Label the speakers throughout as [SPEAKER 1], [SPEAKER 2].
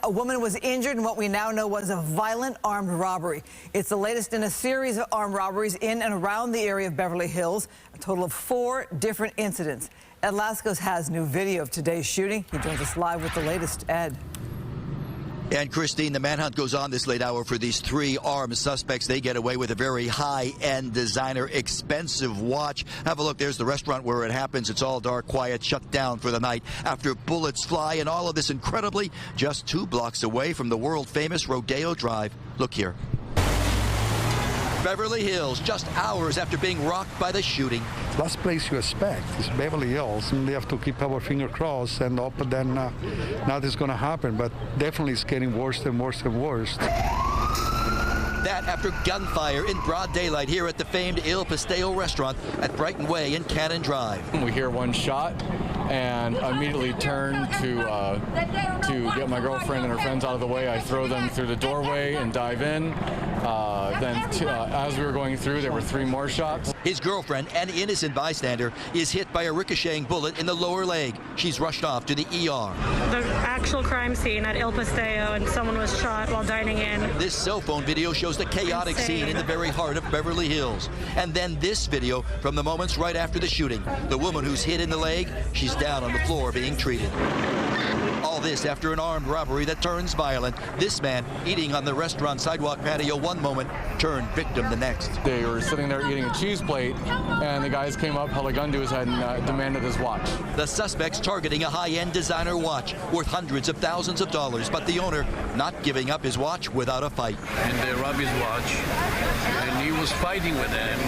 [SPEAKER 1] A woman was injured in what we now know was a violent armed robbery. It's the latest in a series of armed robberies in and around the area of Beverly Hills, a total of 4 different incidents. Ed Lascos has new video of today's shooting. He joins us live with the latest. Ed.
[SPEAKER 2] And Christine, the manhunt goes on this late hour for these 3 armed suspects. They get away with a very high-end designer, expensive watch. Have a look. There's the restaurant where it happens. It's all dark, quiet, shut down for the night after bullets fly. And all of this, incredibly, just 2 blocks away from the world-famous Rodeo Drive. Look here. Beverly Hills, just hours after being rocked by the shooting.
[SPEAKER 3] Last place you expect is Beverly Hills, and we have to keep our finger crossed and hope that nothing's going to happen, but definitely it's getting worse and worse and worse.
[SPEAKER 2] That after gunfire in broad daylight here at the famed Il Pastel restaurant at Brighton Way in Cannon Drive.
[SPEAKER 4] We hear one shot and immediately turn to get my girlfriend and her friends out of the way. I throw them through the doorway and dive in. As we were going through, there were 3 more shots.
[SPEAKER 2] His girlfriend, an innocent bystander, is hit by a ricocheting bullet in the lower leg. She's rushed off to the ER.
[SPEAKER 5] The actual crime scene at Il Pastel, and someone was shot while dining in.
[SPEAKER 2] This cell phone video shows the chaotic scene in the very heart of Beverly Hills. And then this video from the moments right after the shooting. The woman who's hit in the leg, she's down on the floor being treated. All this after an armed robbery that turns violent. This man eating on the restaurant sidewalk patio one moment, turned victim the next.
[SPEAKER 4] They were sitting there eating a cheese plate, and the guys came up, held a gun to his head, and demanded his watch.
[SPEAKER 2] The suspects targeting a high-end designer watch worth hundreds of thousands of dollars, but the owner not giving up his watch without a fight.
[SPEAKER 6] And they robbed his watch, and he was fighting with them.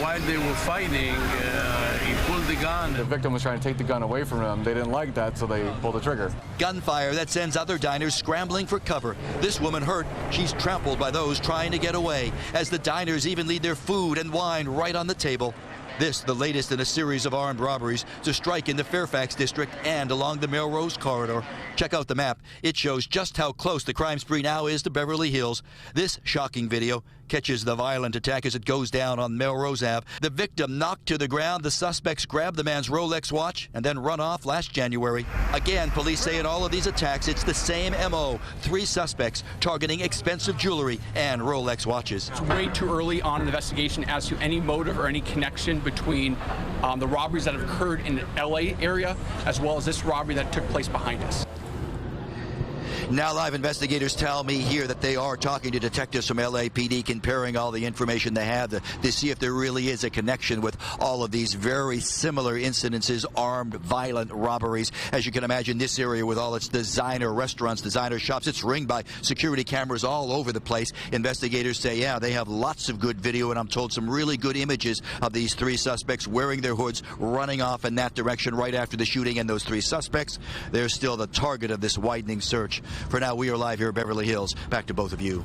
[SPEAKER 6] While they were fighting, he pulled the gun.
[SPEAKER 4] The victim was trying to take the gun away from them. They didn't like that, so they pulled the trigger.
[SPEAKER 2] Gunfire that sends other diners scrambling for cover. This woman hurt. She's trampled by those trying to get away, as the diners even leave their food and wine right on the table. This, the latest in a series of armed robberies to strike in the Fairfax district and along the Melrose corridor. Check out the map. It shows just how close the crime spree now is to Beverly Hills. This shocking video catches the violent attack as it goes down on Melrose Ave. The victim knocked to the ground. The suspects grabbed the man's Rolex watch and then run off last January. Again, police say in all of these attacks, it's the same MO. 3 suspects targeting expensive jewelry and Rolex watches.
[SPEAKER 7] It's way too early on in the investigation as to any motive or any connection between the robberies that have occurred in the LA area as well as this robbery that took place behind us.
[SPEAKER 2] Now live investigators tell me here that they are talking to detectives from LAPD, comparing all the information they have to see if there really is a connection with all of these very similar incidences, armed, violent robberies. As you can imagine, this area with all its designer restaurants, designer shops, it's ringed by security cameras all over the place. Investigators say, yeah, they have lots of good video, and I'm told some really good images of these 3 suspects wearing their hoods, running off in that direction right after the shooting. And those 3 suspects, they're still the target of this widening search. For now, we are live here at Beverly Hills. Back to both of you.